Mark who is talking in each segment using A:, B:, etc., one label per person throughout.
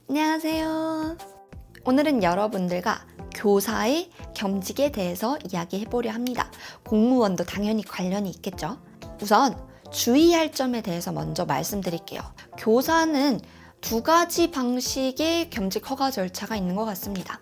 A: 안녕하세요. 오늘은 여러분들과 교사의 겸직에 대해서 이야기해보려 합니다. 공무원도 당연히 관련이 있겠죠. 우선 주의할 점에 대해서 먼저 말씀드릴게요. 교사는 두 가지 방식의 겸직 허가 절차가 있는 것 같습니다.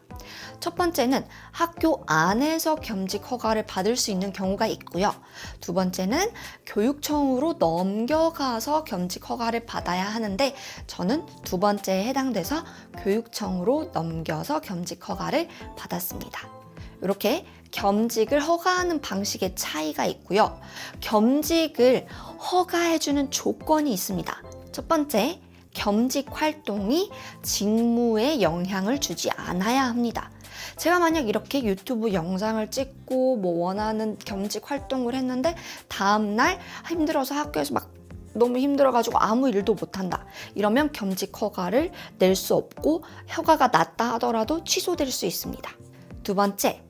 A: 첫 번째는 학교 안에서 겸직 허가를 받을 수 있는 경우가 있고요. 두 번째는 교육청으로 넘겨가서 겸직 허가를 받아야 하는데 저는 두 번째에 해당돼서 교육청으로 넘겨서 겸직 허가를 받았습니다. 이렇게 겸직을 허가하는 방식의 차이가 있고요. 겸직을 허가해주는 조건이 있습니다. 첫 번째, 겸직 활동이 직무에 영향을 주지 않아야 합니다. 제가 만약 이렇게 유튜브 영상을 찍고 원하는 겸직 활동을 했는데 다음날 힘들어서 학교에서 막 너무 힘들어가지고 아무 일도 못한다. 이러면 겸직 허가를 낼 수 없고 허가가 났다 하더라도 취소될 수 있습니다. 두 번째,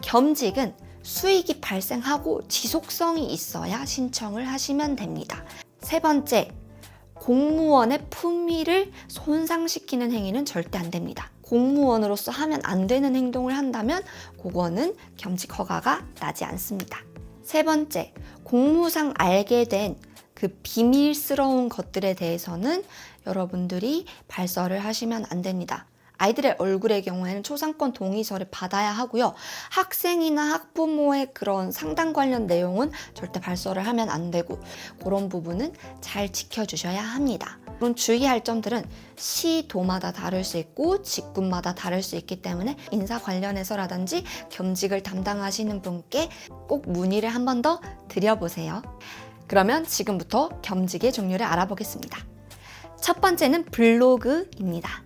A: 겸직은 수익이 발생하고 지속성이 있어야 신청을 하시면 됩니다. 세 번째, 공무원의 품위를 손상시키는 행위는 절대 안 됩니다. 공무원으로서 하면 안 되는 행동을 한다면 그거는 겸직 허가가 나지 않습니다. 세 번째, 공무상 알게 된 그 비밀스러운 것들에 대해서는 여러분들이 발설을 하시면 안 됩니다. 아이들의 얼굴의 경우에는 초상권 동의서를 받아야 하고요. 학생이나 학부모의 그런 상담 관련 내용은 절대 발설을 하면 안 되고 그런 부분은 잘 지켜주셔야 합니다. 그런 주의할 점들은 시도마다 다를 수 있고 직군마다 다를 수 있기 때문에 인사 관련해서라든지 겸직을 담당하시는 분께 꼭 문의를 한 번 더 드려보세요. 그러면 지금부터 겸직의 종류를 알아보겠습니다. 첫 번째는 블로그입니다.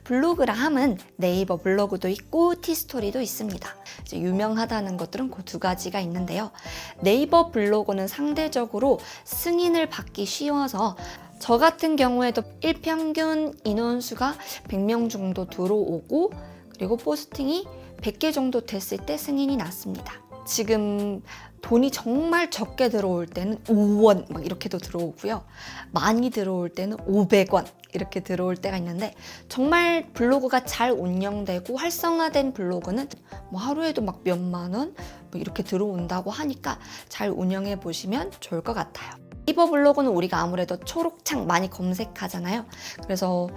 A: 블로그라 함은 네이버 블로그도 있고 티스토리도 있습니다. 이제 유명하다는 것들은 그 두 가지가 있는데요. 네이버 블로그는 상대적으로 승인을 받기 쉬워서 저 같은 경우에도 일평균 인원수가 100명 정도 들어오고 그리고 포스팅이 100개 정도 됐을 때 승인이 났습니다. 지금 돈이 정말 적게 들어올 때는 5원 막 이렇게도 들어오고요. 많이 들어올 때는 500원 이렇게 들어올 때가 있는데 정말 블로그가 잘 운영되고 활성화된 블로그는 하루에도 막 몇만 원 이렇게 들어온다고 하니까 잘 운영해 보시면 좋을 것 같아요. 네이버 블로그는 우리가 아무래도 초록창 많이 검색하잖아요. 그래서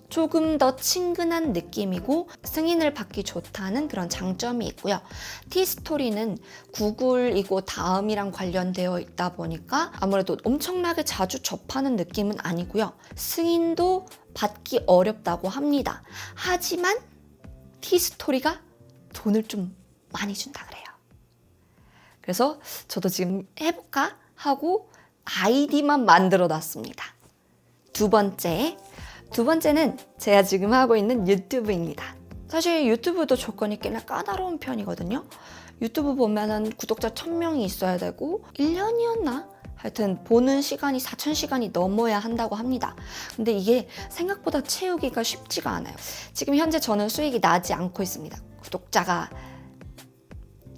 A: 조금 더 친근한 느낌이고 승인을 받기 좋다는 그런 장점이 있고요. 티스토리는 구글이고 다음이랑 관련되어 있다 보니까 아무래도 엄청나게 자주 접하는 느낌은 아니고요. 승인도 받기 어렵다고 합니다. 하지만 티스토리가 돈을 좀 많이 준다 그래요. 그래서 저도 지금 해볼까 하고 아이디만 만들어 놨습니다. 두 번째는 제가 지금 하고 있는 유튜브입니다. 사실 유튜브도 조건이 꽤나 까다로운 편이거든요. 유튜브 보면은 구독자 1000명이 있어야 되고 1년이었나? 하여튼 보는 시간이 4000시간이 넘어야 한다고 합니다. 근데 이게 생각보다 채우기가 쉽지가 않아요. 지금 현재 저는 수익이 나지 않고 있습니다. 구독자가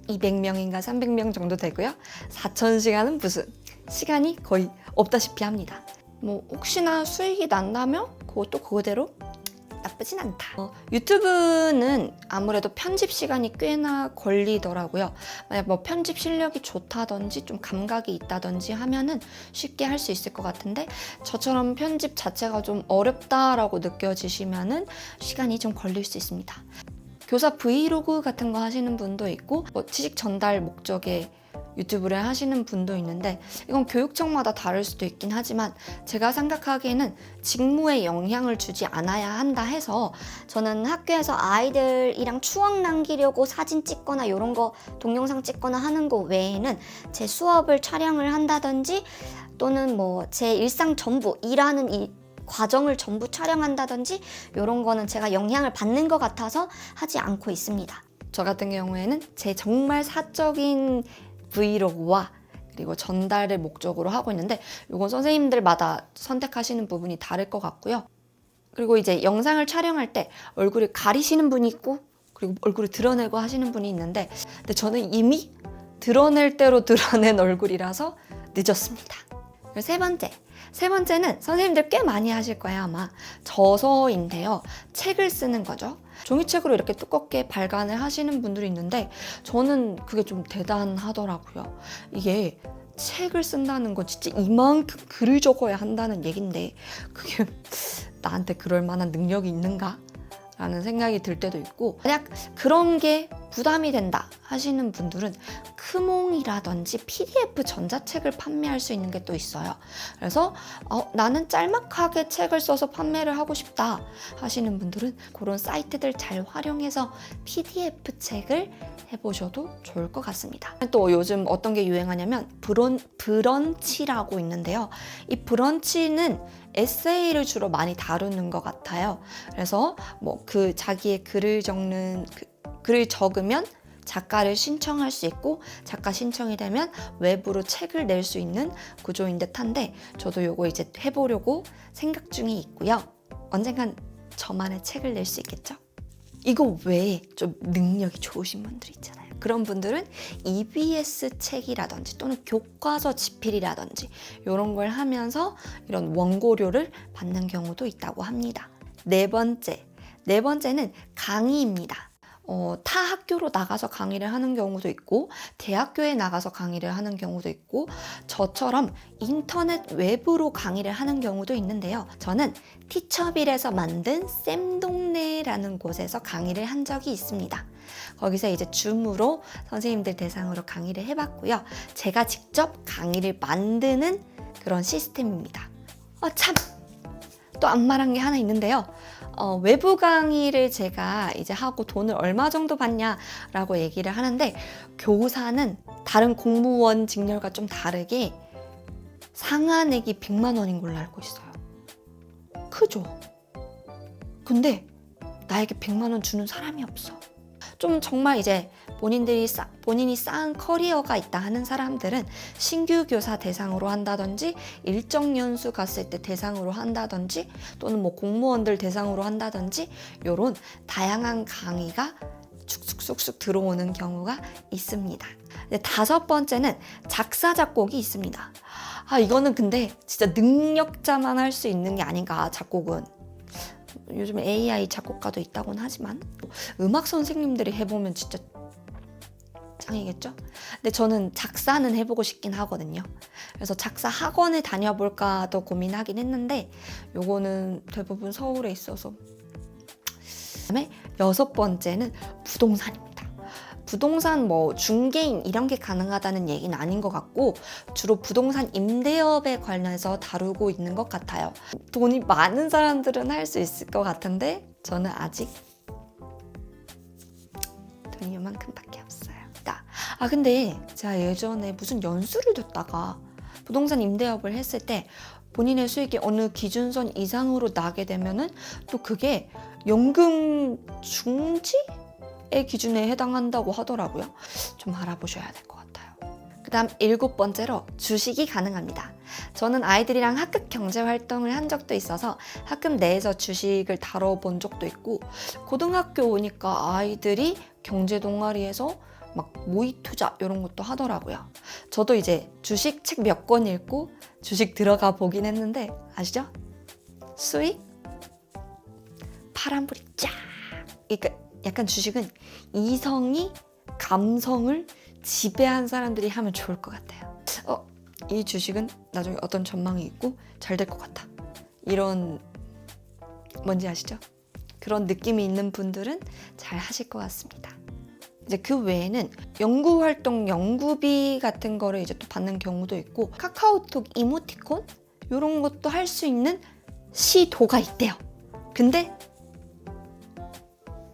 A: 200명인가 300명 정도 되고요. 4000시간은 무슨 시간이 거의 없다시피 합니다. 혹시나 수익이 난다면 그것도 그거대로 나쁘진 않다. 유튜브는 아무래도 편집 시간이 꽤나 걸리더라고요. 만약 편집 실력이 좋다든지 좀 감각이 있다든지 하면은 쉽게 할 수 있을 것 같은데 저처럼 편집 자체가 좀 어렵다라고 느껴지시면은 시간이 좀 걸릴 수 있습니다. 교사 브이로그 같은 거 하시는 분도 있고 지식 전달 목적의 유튜브를 하시는 분도 있는데 이건 교육청마다 다를 수도 있긴 하지만 제가 생각하기에는 직무에 영향을 주지 않아야 한다 해서 저는 학교에서 아이들이랑 추억 남기려고 사진 찍거나 이런 거 동영상 찍거나 하는 거 외에는 제 수업을 촬영을 한다든지 또는 제 일상 전부 일하는 이 과정을 전부 촬영한다든지 이런 거는 제가 영향을 받는 것 같아서 하지 않고 있습니다. 저 같은 경우에는 제 정말 사적인 브이로그와 그리고 전달을 목적으로 하고 있는데 이건 선생님들마다 선택하시는 부분이 다를 것 같고요. 그리고 이제 영상을 촬영할 때 얼굴을 가리시는 분이 있고 그리고 얼굴을 드러내고 하시는 분이 있는데 근데 저는 이미 드러낼 대로 드러낸 얼굴이라서 늦었습니다. 세 번째, 세 번째는 선생님들 꽤 많이 하실 거예요, 아마. 저서인데요. 책을 쓰는 거죠. 종이책으로 이렇게 두껍게 발간을 하시는 분들이 있는데 저는 그게 좀 대단하더라고요. 이게 책을 쓴다는 건 진짜 이만큼 글을 적어야 한다는 얘긴데 그게 나한테 그럴 만한 능력이 있는가? 라는 생각이 들 때도 있고, 만약 그런 게 부담이 된다 하시는 분들은 크몽이라든지 PDF 전자책을 판매할 수 있는 게 또 있어요. 그래서 나는 짤막하게 책을 써서 판매를 하고 싶다 하시는 분들은 그런 사이트들 잘 활용해서 PDF 책을 해보셔도 좋을 것 같습니다. 또 요즘 어떤 게 유행하냐면 브런치라고 있는데요. 이 브런치는 에세이를 주로 많이 다루는 것 같아요. 그래서 뭐 그 자기의 글을 적으면 작가를 신청할 수 있고, 작가 신청이 되면 외부로 책을 낼 수 있는 구조인 듯한데 저도 요거 이제 해보려고 생각 중에 있고요. 언젠간 저만의 책을 낼 수 있겠죠? 이거 외에 좀 능력이 좋으신 분들 있잖아요. 그런 분들은 EBS 책이라든지 또는 교과서 집필이라든지 이런 걸 하면서 이런 원고료를 받는 경우도 있다고 합니다. 네 번째는 강의입니다. 타 학교로 나가서 강의를 하는 경우도 있고, 대학교에 나가서 강의를 하는 경우도 있고, 저처럼 인터넷 외부로 강의를 하는 경우도 있는데요. 저는 티처빌에서 만든 쌤동네라는 곳에서 강의를 한 적이 있습니다. 거기서 이제 줌으로 선생님들 대상으로 강의를 해봤고요. 제가 직접 강의를 만드는 그런 시스템입니다. 참! 또 안 말한 게 하나 있는데요. 외부 강의를 제가 이제 하고 돈을 얼마 정도 받냐라고 얘기를 하는데, 교사는 다른 공무원 직렬과 좀 다르게 상한액이 100만 원인 걸로 알고 있어요. 크죠? 근데 나에게 100만 원 주는 사람이 없어. 좀 정말 이제 본인이 쌓은 커리어가 있다 하는 사람들은 신규 교사 대상으로 한다든지, 일정 연수 갔을 때 대상으로 한다든지, 또는 뭐 공무원들 대상으로 한다든지, 요런 다양한 강의가 쑥쑥쑥쑥 들어오는 경우가 있습니다. 다섯 번째는 작사 작곡이 있습니다. 이거는 근데 진짜 능력자만 할 수 있는 게 아닌가, 작곡은. 요즘 AI 작곡가도 있다고는 하지만 음악 선생님들이 해보면 진짜 짱이겠죠? 근데 저는 작사는 해보고 싶긴 하거든요. 그래서 작사 학원을 다녀볼까도 고민하긴 했는데 요거는 대부분 서울에 있어서. 그다음에 여섯 번째는 부동산입니다. 부동산 뭐 중개인 이런 게 가능하다는 얘기는 아닌 것 같고, 주로 부동산 임대업에 관련해서 다루고 있는 것 같아요. 돈이 많은 사람들은 할 수 있을 것 같은데 저는 아직 돈이 요만큼밖에 없어요. 근데 제가 예전에 무슨 연수를 듣다가 부동산 임대업을 했을 때 본인의 수익이 어느 기준선 이상으로 나게 되면은 또 그게 연금 중지의 기준에 해당한다고 하더라고요. 좀 알아보셔야 될 것 같아요. 그 다음 7번째로 주식이 가능합니다. 저는 아이들이랑 학급 경제 활동을 한 적도 있어서 학급 내에서 주식을 다뤄본 적도 있고, 고등학교 오니까 아이들이 경제 동아리에서 막 모의 투자 이런 것도 하더라고요. 저도 이제 주식 책 몇 권 읽고 주식 들어가 보긴 했는데 아시죠? 수익 파란불이 쫙. 그러니까 약간 주식은 이성이 감성을 지배한 사람들이 하면 좋을 것 같아요. 이 주식은 나중에 어떤 전망이 있고 잘 될 것 같아. 이런, 뭔지 아시죠? 그런 느낌이 있는 분들은 잘 하실 것 같습니다. 이제 그 외에는 연구활동 연구비 같은 거를 이제 또 받는 경우도 있고, 카카오톡 이모티콘 이런 것도 할 수 있는 시도가 있대요. 근데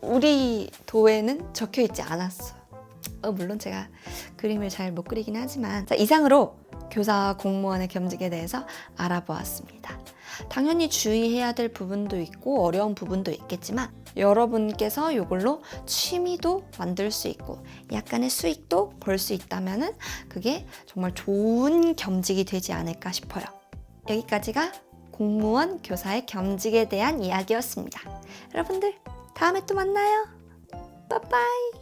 A: 우리 도에는 적혀 있지 않았어요. 물론 제가 그림을 잘 못 그리긴 하지만. 이상으로 교사와 공무원의 겸직에 대해서 알아보았습니다. 당연히 주의해야 될 부분도 있고 어려운 부분도 있겠지만, 여러분께서 이걸로 취미도 만들 수 있고 약간의 수익도 벌 수 있다면 그게 정말 좋은 겸직이 되지 않을까 싶어요. 여기까지가 공무원, 교사의 겸직에 대한 이야기였습니다. 여러분들 다음에 또 만나요. 빠빠이.